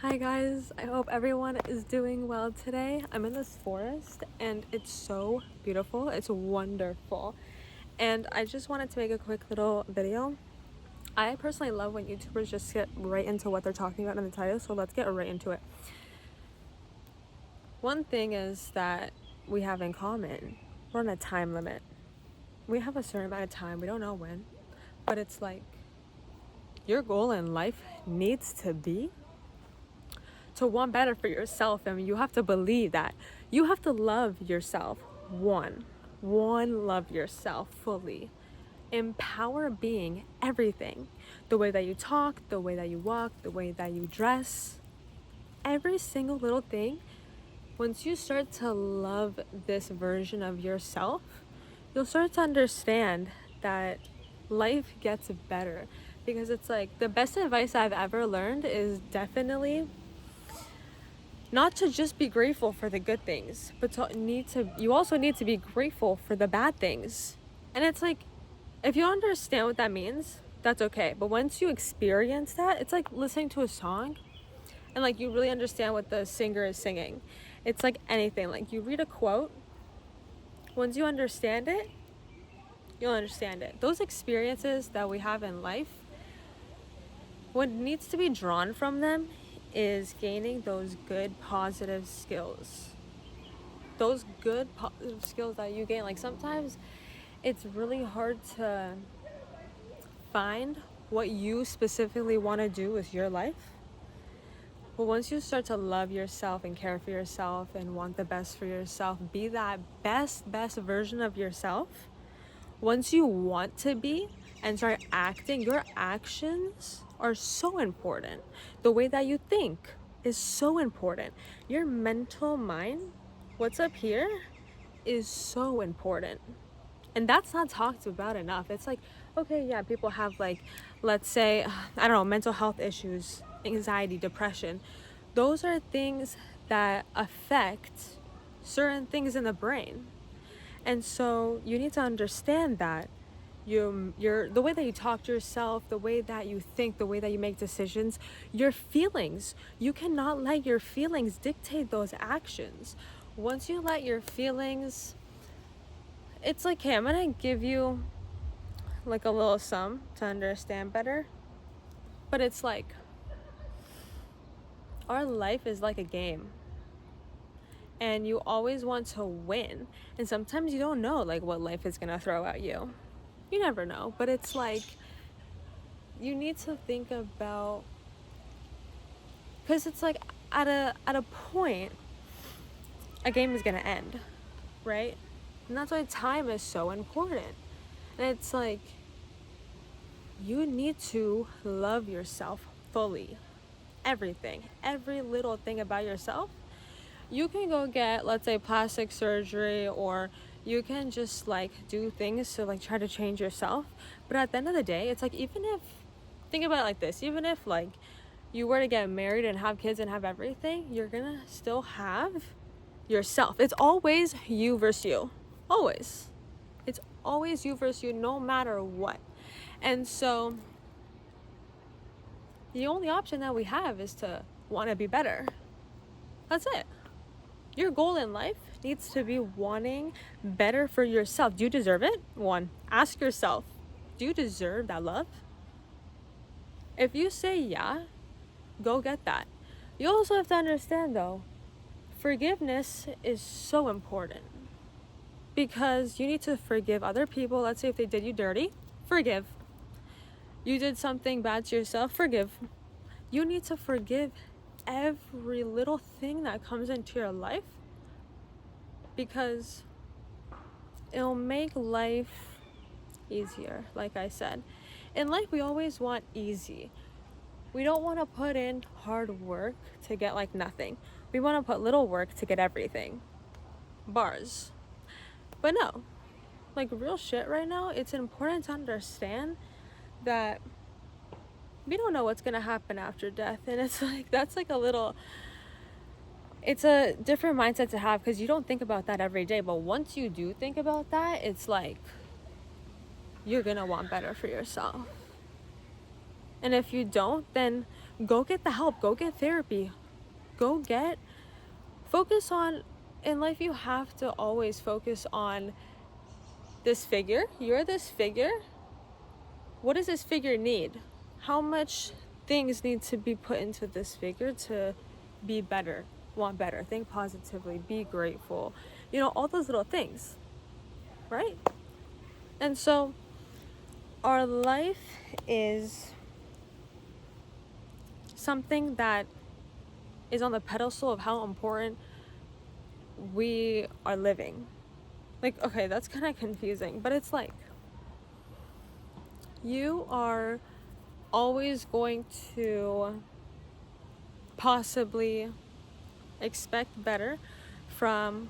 Hi guys, I hope everyone is doing well today. I'm in this forest and it's so beautiful. It's wonderful. And I just wanted to make a quick little video. I personally love when YouTubers just get right into what they're talking about in the title, so let's get right into it. One thing is that we have in common, we're on a time limit. We have a certain amount of time, we don't know when, but it's like your goal in life needs to be to want better for yourself, and you have to believe that. You have to love yourself. One, love yourself fully. Empower being everything. The way that you talk, the way that you walk, the way that you dress, every single little thing. Once you start to love this version of yourself, you'll start to understand that life gets better. Because it's like the best advice I've ever learned is definitely not to just be grateful for the good things, but you also need to be grateful for the bad things. And it's like, if you understand what that means, that's okay. But once you experience that, it's like listening to a song and like you really understand what the singer is singing. It's like anything. Like you read a quote, once you understand it, you'll understand it. Those experiences that we have in life, what needs to be drawn from them is gaining those good positive skills. Those good positive skills that you gain. Like sometimes it's really hard to find what you specifically want to do with your life. But once you start to love yourself and care for yourself and want the best for yourself, be that best version of yourself. Once you want to be and start acting, your actions are so important. The way that you think is so important. Your mental mind, what's up here, is so important. And that's not talked about enough. It's like, okay, yeah, people have like, let's say, I don't know, mental health issues, anxiety, depression. Those are things that affect certain things in the brain. And so you need to understand that you're the way that you talk to yourself, the way that you think, the way that you make decisions, your feelings, you cannot let your feelings dictate those actions. Once you let your feelings, it's like, okay, I'm gonna give you like a little sum to understand better, but it's like our life is like a game and you always want to win, and sometimes you don't know like what life is gonna throw at you. You never know, but it's like you need to think about, because it's like at a point a game is gonna end, right? And that's why time is so important. And it's like you need to love yourself fully. Everything, every little thing about yourself. You can go get, let's say, plastic surgery, or you can just like do things to like try to change yourself. But at the end of the day, it's like, even if, think about it like this, even if like you were to get married and have kids and have everything, you're gonna still have yourself. It's always you versus you. Always. It's always you versus you, no matter what. And so the only option that we have is to want to be better. That's it. Your goal in life needs to be wanting better for yourself. Do you deserve it? One, ask yourself, do you deserve that love? If you say yeah, go get that. You also have to understand though, forgiveness is so important, because you need to forgive other people. Let's say if they did you dirty, forgive. You did something bad to yourself, forgive. You need to forgive every little thing that comes into your life, because it'll make life easier. Like I said, in life we always want easy. We don't want to put in hard work to get like nothing. We want to put little work to get everything. Bars. But no, like real shit right now, it's important to understand that we don't know what's gonna happen after death. And it's like, that's like a little, it's a different mindset to have, because you don't think about that every day. But once you do think about that, it's like you're gonna want better for yourself. And if you don't, then go get the help, go get therapy, focus on, in life you have to always focus on this figure. You're this figure. What does this figure need? How much things need to be put into this figure to be better, want better, think positively, be grateful, all those little things, right? And so our life is something that is on the pedestal of how important we are living. Like, okay, that's kind of confusing, but it's like you are always going to possibly expect better from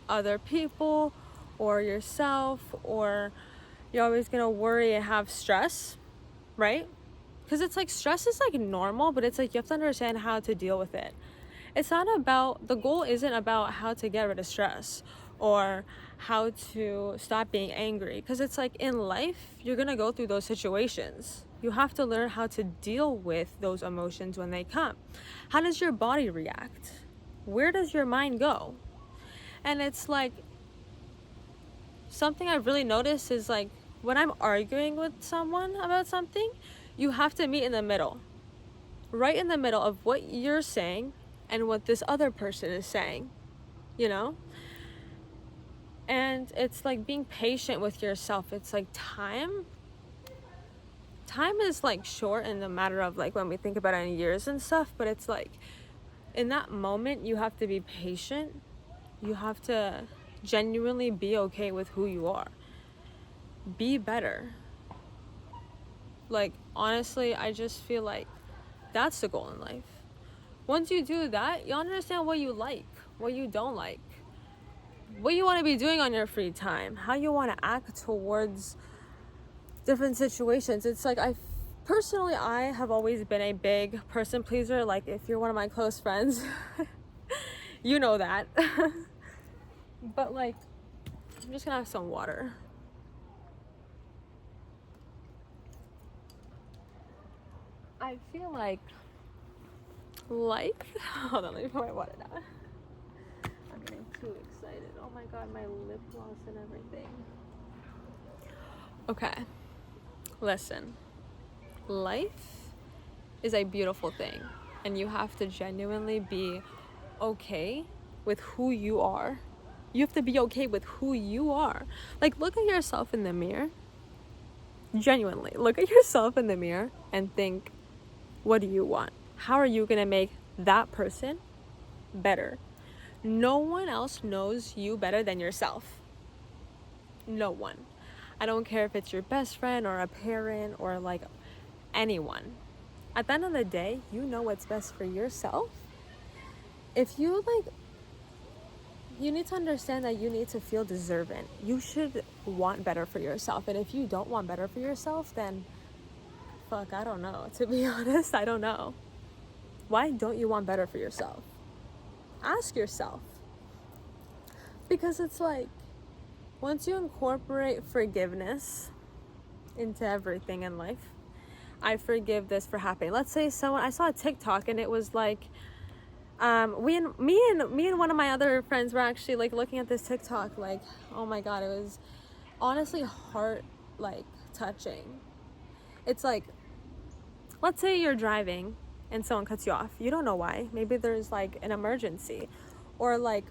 other people or yourself, or you're always going to worry and have stress, right? Because it's like stress is like normal, but it's like you have to understand how to deal with it. It's not about, the goal isn't about how to get rid of stress or how to stop being angry, because it's like in life you're gonna go through those situations. You have to learn how to deal with those emotions when they come. How does your body react? Where does your mind go? And it's like something I've really noticed is like when I'm arguing with someone about something, you have to meet in the middle, right in the middle of what you're saying and what this other person is saying, And it's like being patient with yourself. It's like time is like short in the matter of like when we think about it in years and stuff, but it's like in that moment you have to be patient. You have to genuinely be okay with who you are. Be better. Like, honestly, I just feel like that's the goal in life. Once you do that, you understand what you like, what you don't like, what you want to be doing on your free time, how you want to act towards different situations. It's like I have always been a big person pleaser. Like, if you're one of my close friends, you know that. But like, I'm just gonna have some water. I feel like life, hold on, let me put my water down. I'm getting too excited. Oh my god, my lip gloss and everything. Okay, listen. Life is a beautiful thing, and you have to genuinely be okay with who you are. You have to be okay with who you are. Like, look at yourself in the mirror. Genuinely, look at yourself in the mirror and think, what do you want? How are you gonna make that person better? No one else knows you better than yourself. No one. I don't care if it's your best friend or a parent or like anyone. At the end of the day, you know what's best for yourself. If you you need to understand that you need to feel deserving. You should want better for yourself. And if you don't want better for yourself, then fuck, I don't know. To be honest, I don't know. Why don't you want better for yourself? Ask yourself. Because it's like, once you incorporate forgiveness into everything in life, I forgive this for happening. Let's say I saw a TikTok and it was like, me and one of my other friends were actually like looking at this TikTok, like, oh my god, it was honestly heart like touching. It's like, let's say you're driving and someone cuts you off. You don't know why. Maybe there's like an emergency, or like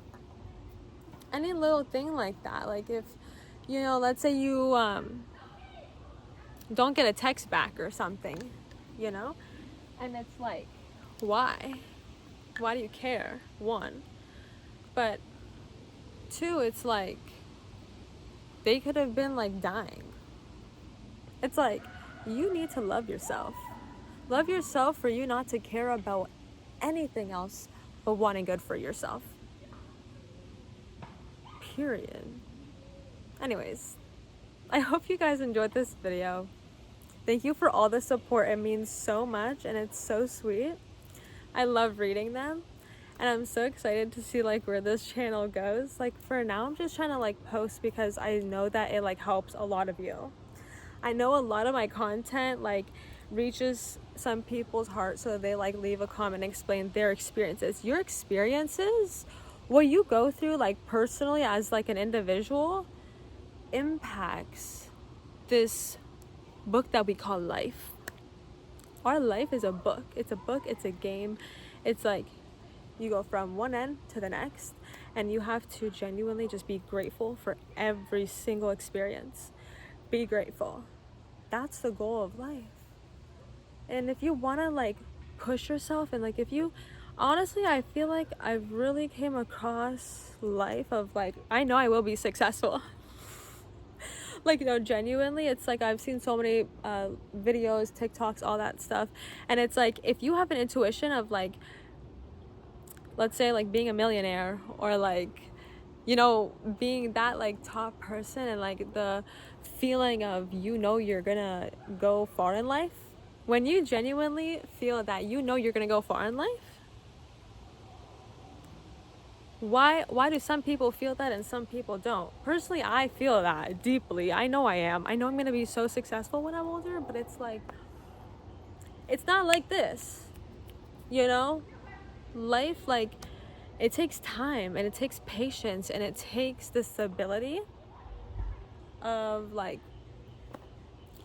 any little thing like that. Like if, let's say you don't get a text back or something, and it's like, why do you care? One, but two, it's like they could have been like dying. It's like, you need to love yourself for you not to care about anything else but wanting good for yourself, period. Anyways, I hope you guys enjoyed this video. Thank you for all the support. It means so much and it's so sweet. I love reading them, and I'm so excited to see like where this channel goes. Like, for now, I'm just trying to like post because I know that it like helps a lot of you. I know a lot of my content like reaches some people's heart, so they like leave a comment and explain their experiences. Your experiences, what you go through like personally as like an individual, impacts this book that we call life. Our life is a book. It's a book, it's a game. It's like you go from one end to the next, and you have to genuinely just be grateful for every single experience. Be grateful. That's the goal of life. And if you want to like push yourself, and like if you honestly, I feel like I've really came across life of like, I know I will be successful. Like, you know, genuinely, it's like I've seen so many videos, TikToks, all that stuff, and it's like if you have an intuition of like, let's say like being a millionaire, or like, you know, being that like top person, and like the feeling of, you know, you're gonna go far in life. When you genuinely feel that you know you're gonna go far in life, why do some people feel that and some people don't? Personally, I feel that deeply. I know I am. I know I'm gonna be so successful when I'm older, but it's like, it's not like this, you know? Life, like, it takes time, and it takes patience, and it takes the stability of like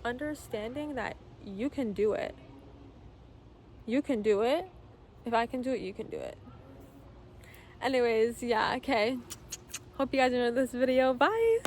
understanding that you can do it. You can do it. If I can do it, you can do it. Anyways, yeah, okay. Hope you guys enjoyed this video. Bye.